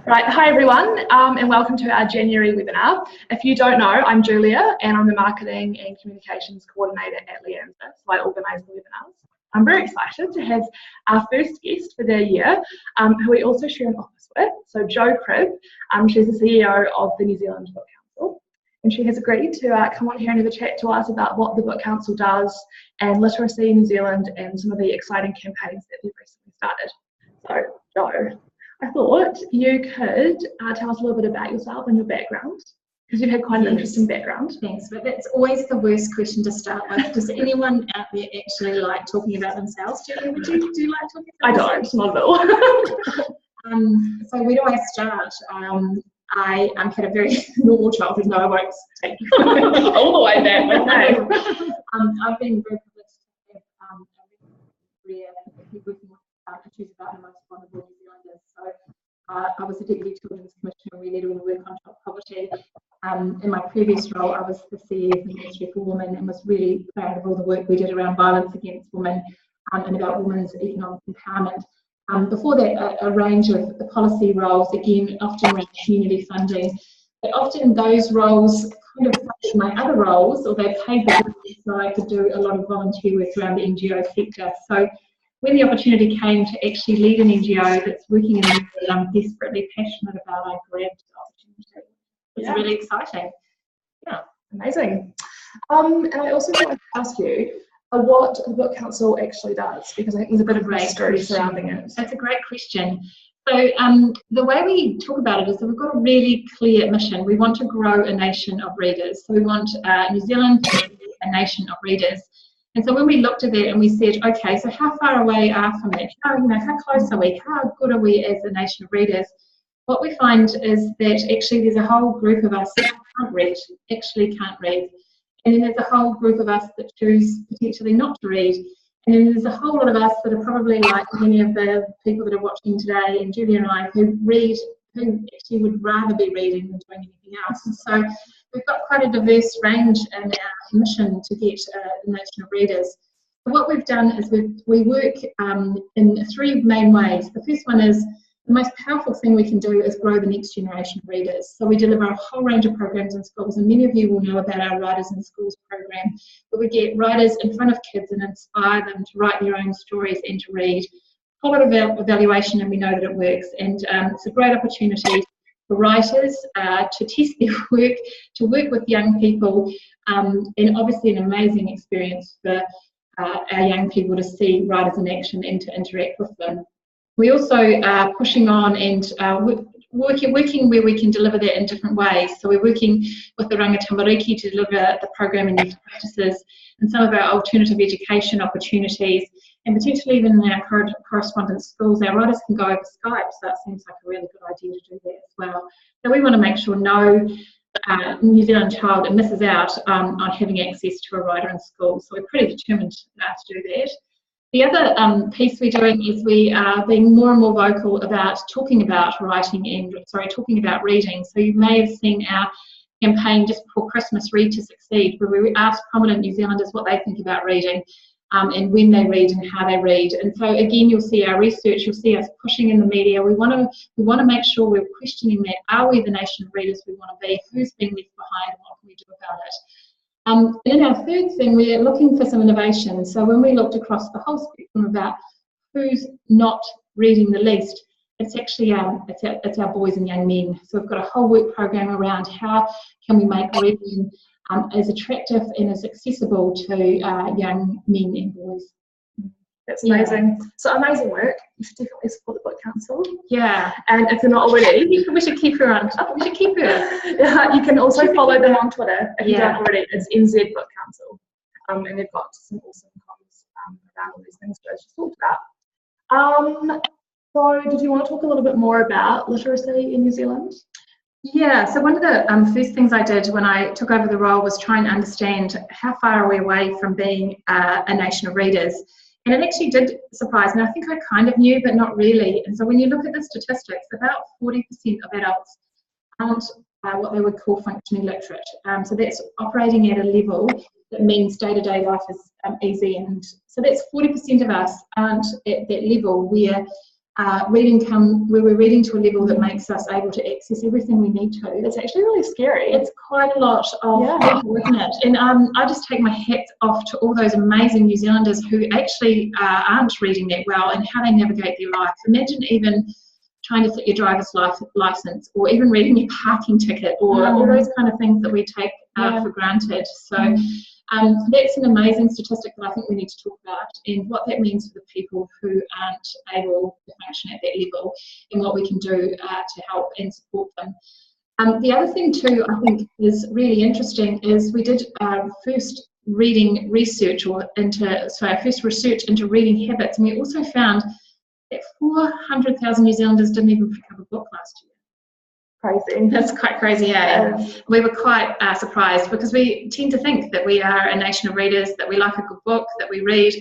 Right, hi everyone, and welcome to our January webinar. If you don't know, I'm Julia, and I'm the Marketing and Communications Coordinator at LIANZA, so I organise the webinars. I'm very excited to have our first guest for the year, who we also share an office with, so Jo Cribb. She's the CEO of the New Zealand Book Council, and she has agreed to come on here and have a chat to us about what the Book Council does and literacy in New Zealand and some of the exciting campaigns that they've recently started. So, Jo, I thought you could tell us a little bit about yourself and your background, because you've had quite an interesting background. Thanks, but that's always the worst question to start with. Does anyone out there actually like talking about themselves? Julia, do you like talking about yourself? I don't, not at all. So where do I start? I had a very normal childhood. No, I won't take all the way back. Okay. I've been very privileged to have a career working with to choose about the most vulnerable New Zealanders. So I was the Deputy Children's Commissioner. We led all the work on child poverty. In my previous role, I was the CEO of the Ministry for Women and was really proud of all the work we did around violence against women and about women's economic empowerment. Before that, a range of the policy roles, again, often around community funding, but often those roles kind of funded my other roles, or they paid the bills, so I could do a lot of volunteer work around the NGO sector. So when the opportunity came to actually lead an NGO that's working in an area that I'm desperately passionate about, I grabbed the opportunity. It's really exciting. Yeah, amazing. And I also wanted to ask you what the Book Council actually does, because I think there's a bit of mystery surrounding it. That's a great question. So the way we talk about it is that we've got a really clear mission. We want to grow a nation of readers. So we want New Zealand to be a nation of readers. And so when we looked at that and we said, okay, so how far away are from that? How close are we? How good are we as a nation of readers? What we find is that actually there's a whole group of us that can't read, actually can't read. And then there's a whole group of us that choose potentially not to read. And then there's a whole lot of us that are probably like many of the people that are watching today, and Julia and I, who actually would rather be reading than doing anything else. And so we've got quite a diverse range in our mission to get a nation of readers. So what we've done is we work in three main ways. The first one is the most powerful thing we can do is grow the next generation of readers. So we deliver a whole range of programs in schools, and many of you will know about our Writers in Schools program, where we get writers in front of kids and inspire them to write their own stories and to read. A whole lot of evaluation, and we know that it works. And it's a great opportunity for writers to test their work, to work with young people, and obviously an amazing experience for our young people to see writers in action and to interact with them. We also are pushing on and working where we can deliver that in different ways. So we're working with the Rangatamariki to deliver the program and youth practices and some of our alternative education opportunities, and potentially even in our correspondence schools, our writers can go over Skype, so that seems like a really good idea to do that as well. So we want to make sure no New Zealand child misses out on having access to a writer in school. So we're pretty determined to do that. The other piece we're doing is we are being more and more vocal about talking about writing and, talking about reading. So you may have seen our campaign just before Christmas, Read to Succeed, where we asked prominent New Zealanders what they think about reading and when they read and how they read. And so again, you'll see our research, you'll see us pushing in the media. We want to make sure we're questioning that. Are we the nation of readers we want to be? Who's being left behind and what can we do about it? And then our third thing, we're looking for some innovation. So when we looked across the whole spectrum about who's not reading the least, it's actually it's our boys and young men. So we've got a whole work program around how can we make reading as attractive and as accessible to young men and boys. That's amazing. So amazing work. You should definitely support the Book Council. Yeah. And if you're not already, we should keep her on top. We should keep her. Yeah, you can also follow them on Twitter if you don't already. It's NZ Book Council. And they've got some awesome comments around all these things that I just talked about. So did you want to talk a little bit more about literacy in New Zealand? Yeah, so one of the first things I did when I took over the role was try and understand how far are we away from being a nation of readers. And it actually did surprise me. I think I kind of knew, but not really. And so when you look at the statistics, about 40% of adults aren't what they would call functioning literate. So that's operating at a level that means day-to-day life is easy. And so that's 40% of us aren't at that level where where we're reading to a level that makes us able to access everything we need to. It's actually really scary. It's quite a lot of level, isn't it? And I just take my hat off to all those amazing New Zealanders who actually aren't reading that well and how they navigate their life. Imagine even trying to fit your driver's license, or even reading your parking ticket, or all those kind of things that we take for granted. So that's an amazing statistic that I think we need to talk about, and what that means for the people who aren't able to function at that level, and what we can do to help and support them. The other thing too, I think, is really interesting is we did first research into reading habits, and we also found that 400,000 New Zealanders didn't even pick up a book last year. Crazy. That's quite crazy, eh? We were quite surprised, because we tend to think that we are a nation of readers, that we like a good book, that we read.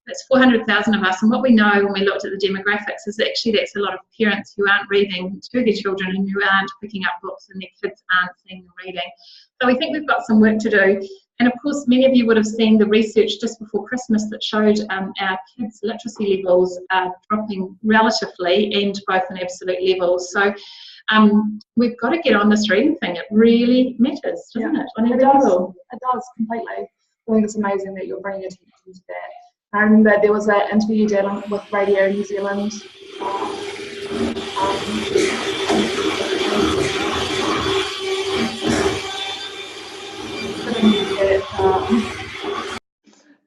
That's 400,000 of us, and what we know when we looked at the demographics is actually that's a lot of parents who aren't reading to their children and who aren't picking up books, and their kids aren't seeing them reading. So we think we've got some work to do. And of course, many of you would have seen the research just before Christmas that showed our kids' literacy levels are dropping relatively and both in absolute levels. So we've got to get on this reading thing. It really matters, doesn't it? On every level. It does, completely. I think it's amazing that you're bringing attention to that. I remember there was an interview dealing with Radio New Zealand.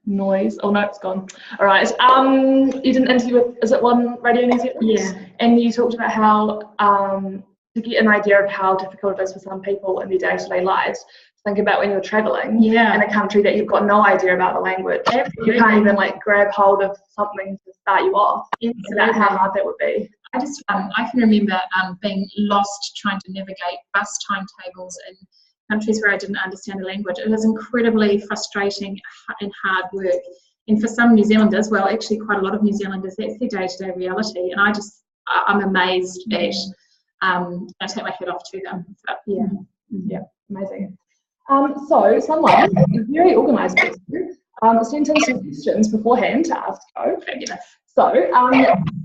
Noise. Oh no, it's gone. All right. You did an interview with, is it One Radio New Zealand? Yeah. And you talked about how to get an idea of how difficult it is for some people in their day-to-day lives. Think about when you're traveling in a country that you've got no idea about the language. Absolutely. You can't even like grab hold of something to start you off. About how hard that would be. I can remember being lost trying to navigate bus timetables in countries where I didn't understand the language. It was incredibly frustrating and hard work. And for some New Zealanders, well, actually quite a lot of New Zealanders, that's their day-to-day reality. And I'm amazed at. I take my hat off to them. So, yeah, amazing. So someone, a very organised person, sent in some questions beforehand to ask Jo. So,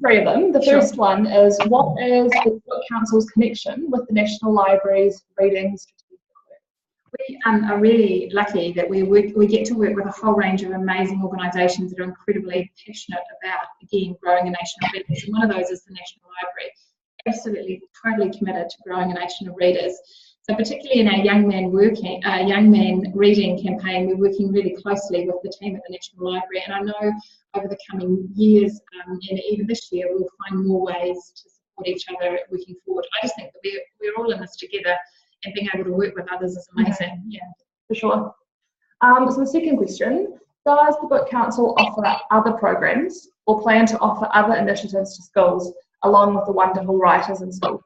3 of them. The first one is, what is the Book Council's connection with the National Library's reading strategic work? We are really lucky that we get to work with a whole range of amazing organisations that are incredibly passionate about, again, growing a nation of readers. And one of those is the National Library. Absolutely, totally committed to growing a nation of readers. So particularly in our young man reading campaign, we're working really closely with the team at the National Library, and I know over the coming years and even this year we'll find more ways to support each other working forward. I just think that we're all in this together, and being able to work with others is amazing. Yeah, for sure. So the second question, does the Book Council offer other programs or plan to offer other initiatives to schools along with the wonderful Writers in Schools?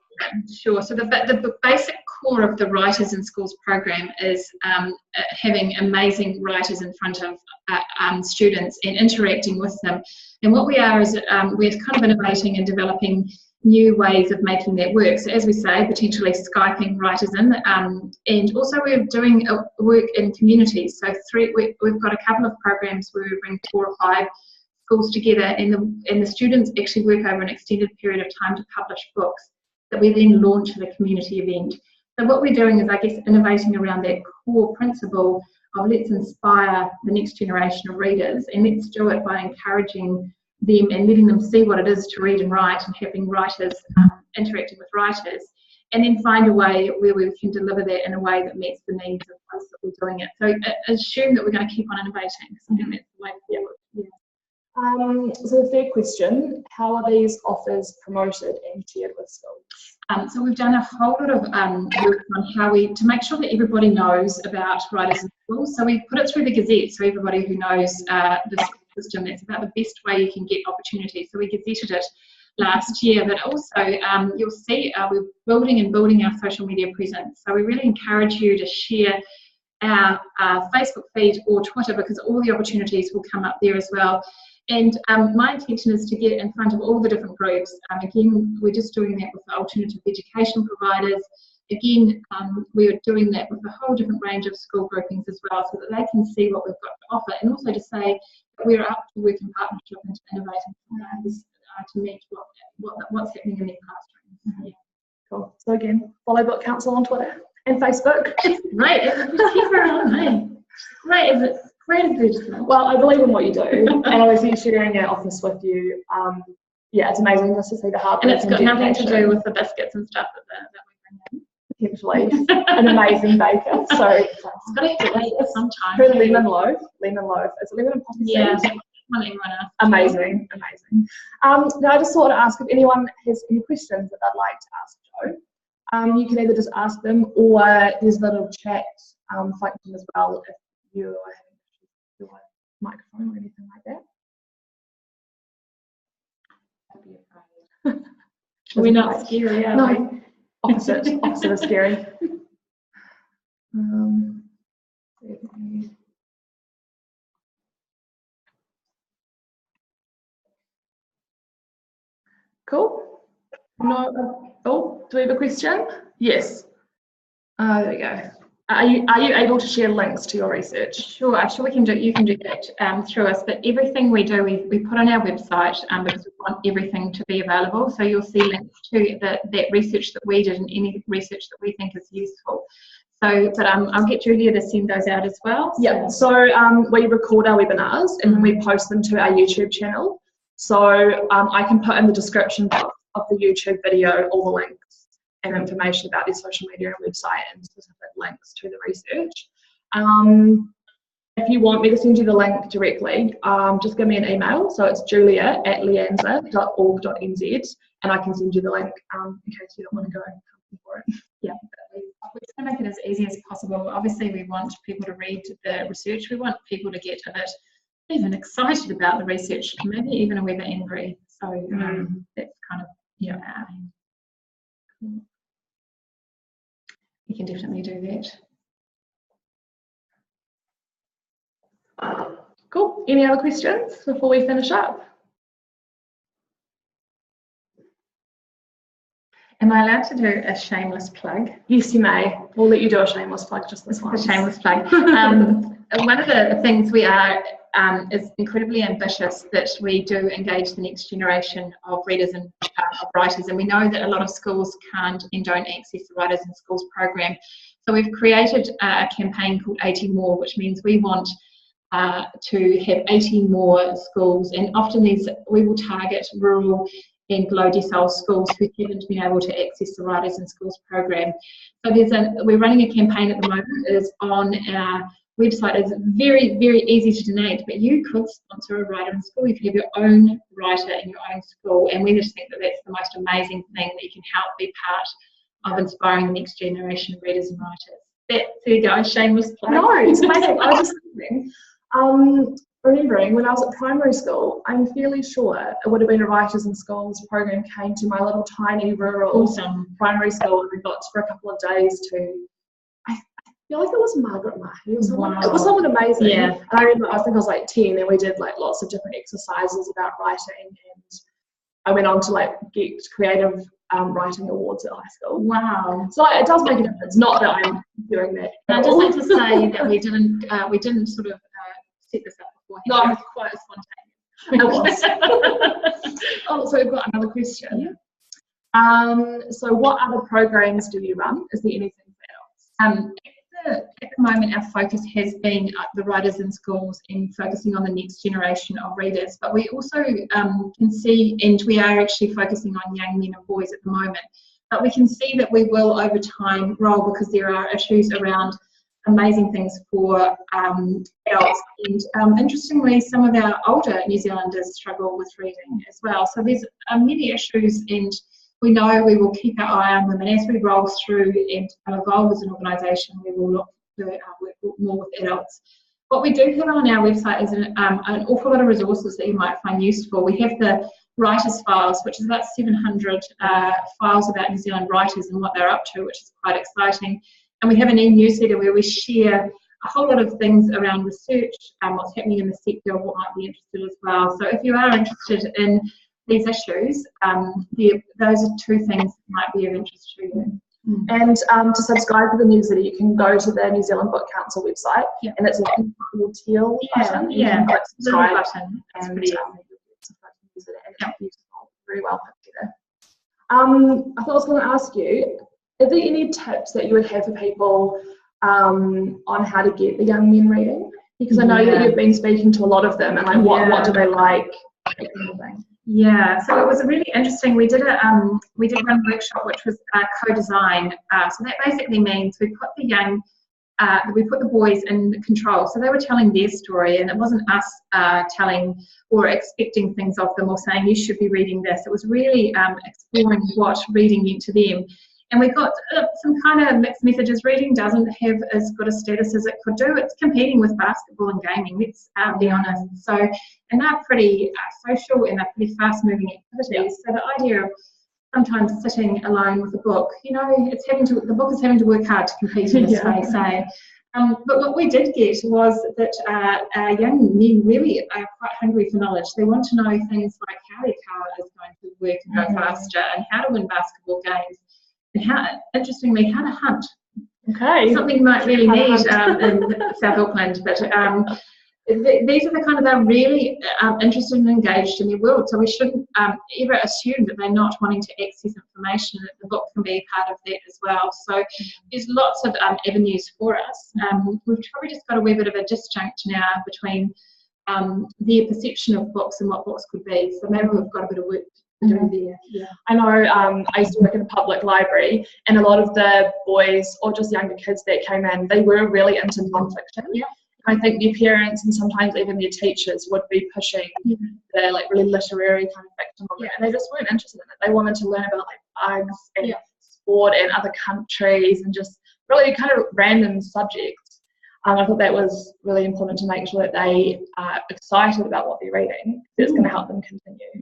Sure. So the basic core of the Writers in Schools program is having amazing writers in front of students and interacting with them. And what we are is we're kind of innovating and developing new ways of making that work. So as we say, potentially Skyping writers in, and also we're doing work in communities. So we've got a couple of programs where we bring 4 or 5 schools together, and the students actually work over an extended period of time to publish books that we then launch at a community event. So what we're doing is, I guess, innovating around that core principle of let's inspire the next generation of readers, and let's do it by encouraging them and letting them see what it is to read and write, and having writers interacting with writers, and then find a way where we can deliver that in a way that meets the needs of us that we're doing it. So assume that we're going to keep on innovating. So I think that's the way forward. Yeah. So the third question, how are these offers promoted and shared with schools? So we've done a whole lot of work on how to make sure that everybody knows about Writers in Schools. So we put it through the Gazette, so everybody who knows the system, that's about the best way you can get opportunities. So we gazetted it last year, but also you'll see we're building our social media presence. So we really encourage you to share our Facebook feed or Twitter, because all the opportunities will come up there as well. And my intention is to get in front of all the different groups. Again, we're just doing that with the alternative education providers, again, we're doing that with a whole different range of school groupings as well, so that they can see what we've got to offer, and also to say that we're up to work in partnership and to innovate to meet what's happening in their classrooms. Yeah. Cool. So again, follow Book Council on Twitter and Facebook. Right, just keep her on, eh? Great, it's great advertisement. Well, I believe in what you do, and obviously sharing our office with you. Yeah, it's amazing just to see the hard work. And it's got nothing to do with the biscuits and stuff that we bring in. Potentially an amazing baker. So it's got to eat it sometimes. Her lemon loaf. Is it lemon and poppy yeah, seeds? Amazing. Now I just thought to ask if anyone has any questions that they'd like to ask Jo. You can either just ask them, or there's a little chat function as well if you are having your microphone or anything like that. We're not scary, are we? No, opposite of scary. Cool. No. Oh, do we have a question? Yes. There we go. Are you able to share links to your research? Sure, we can do. You can do that through us. But everything we do, we put on our website because we want everything to be available. So you'll see links to that research that we did and any research that we think is useful. So, but I'll get Julia to send those out as well. Yeah. So we record our webinars and then we post them to our YouTube channel. So I can put in the description box of the YouTube video all the links and information about their social media and website and specific links to the research. If you want me to send you the link directly, just give me an email. So it's julia@lianza.org.nz and I can send you the link in case you don't want to go for it. Yeah, we're trying to make it as easy as possible. Obviously, we want people to read the research. We want people to get a bit even excited about the research, maybe even a wee bit angry. So that's kind of, yeah. You can definitely do that. Cool. Any other questions before we finish up? Am I allowed to do a shameless plug? Yes, you may. We'll let you do a shameless plug just this one. A shameless plug. One of the things we are is incredibly ambitious that we do engage the next generation of readers and of writers, and we know that a lot of schools can't and don't access the Writers in Schools program. So we've created a campaign called 80 More, which means we want to have 80 more schools, and often we will target rural and low decile schools who haven't been able to access the Writers in Schools program. So we're running a campaign at the moment. It is on our website. It's very, very easy to donate, but you could sponsor a writer in school. You could have your own writer in your own school, and we just think that that's the most amazing thing, that you can help be part of inspiring the next generation of readers and writers. There you go, shameless plug. No, it's amazing. I was just thinking, remembering when I was at primary school, I'm fairly sure it would have been a Writers in Schools program came to my little tiny rural primary school, and we got for a couple of days to, I feel like it was Margaret Mahi or someone. Wow. It was someone amazing. Yeah. And I remember, I think I was like 10, and we did like lots of different exercises about writing, and I went on to like get creative writing awards at high school. Wow. So it does make a difference. Not that I'm doing that. I'd just like to say that we didn't sort of set this up beforehand. No, it was quite spontaneous. It was. Oh, so we've got another question. Yeah. So what other programs do you run? Is there anything else? At the moment, our focus has been the Writers in Schools and focusing on the next generation of readers, but we also can see, and we are actually focusing on young men and boys at the moment, but we can see that we will over time roll, because there are issues around amazing things for adults, and interestingly, some of our older New Zealanders struggle with reading as well. So there's many issues, and we know we will keep our eye on them, and as we roll through and evolve as an organisation, we will look to work more with adults. What we do have on our website is an awful lot of resources that you might find useful. We have the Writers Files, which is about 700 files about New Zealand writers and what they're up to, which is quite exciting. And we have an e-newsletter where we share a whole lot of things around research, what's happening in the sector, what might be interested as well. So if you are interested in these issues, those are two things that might be of interest to you. And to subscribe to the newsletter, you can go to the New Zealand Book Council website, and it's a little teal button. You can click subscribe button, and newsletter, and it's beautiful, very well put together. I thought I was going to ask you, are there any tips that you would have for people on how to get the young men reading? Because I know that you've been speaking to a lot of them, and like what do they like, that kind of thing. Yeah, so it was a really interesting. We did one workshop which was co-design. So that basically means we put the boys in control. So they were telling their story, and it wasn't us telling or expecting things of them or saying you should be reading this. It was really exploring what reading meant to them. And we got some kind of mixed messages. Reading doesn't have as good a status as it could do. It's competing with basketball and gaming, let's be honest. So, and they're pretty social and they're pretty fast-moving activities. So the idea of sometimes sitting alone with a book, you know, the book is having to work hard to compete in this space, eh? But what we did get was that young men really are quite hungry for knowledge. They want to know things like how their car is going to work and go faster, and how to win basketball games. And interestingly, how to hunt. Okay. Something you might really need in South Auckland, but these are the kind of, they're really interested and engaged in their world, so we shouldn't ever assume that they're not wanting to access information, that the book can be part of that as well. So there's lots of avenues for us. We've probably just got a wee bit of a disjunct now between their perception of books and what books could be, so maybe we've got a bit of work to do there. Yeah. I know I used to work in a public library, and a lot of the boys or just younger kids that came in, they were really into non-fiction. Yeah. I think their parents and sometimes even their teachers would be pushing the like really literary kind of fiction on them, and they just weren't interested in it. They wanted to learn about like bugs and sport and other countries and just really kind of random subjects. I thought that was really important to make sure that they are excited about what they're reading. It's going to help them continue.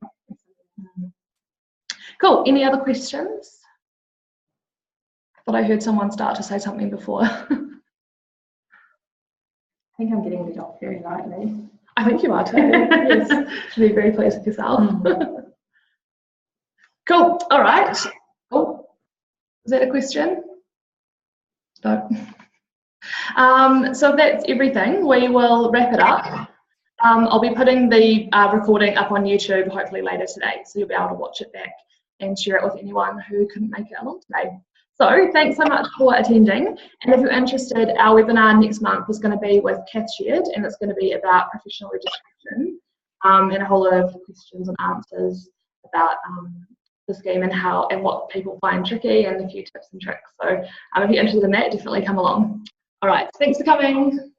Cool. Any other questions? I thought I heard someone start to say something before. I think I'm getting lit up very lightly. I think you are too. Yes. Should be very pleased with yourself. Cool. All right. Oh, is that a question? No. So that's everything. We will wrap it up. I'll be putting the recording up on YouTube hopefully later today, so you'll be able to watch it back and share it with anyone who couldn't make it along today. So thanks so much for attending, and if you're interested, our webinar next month is going to be with Kath Sheard, and it's going to be about professional registration and a whole lot of questions and answers about the scheme and how and what people find tricky and a few tips and tricks. So if you're interested in that, definitely come along. All right, thanks for coming.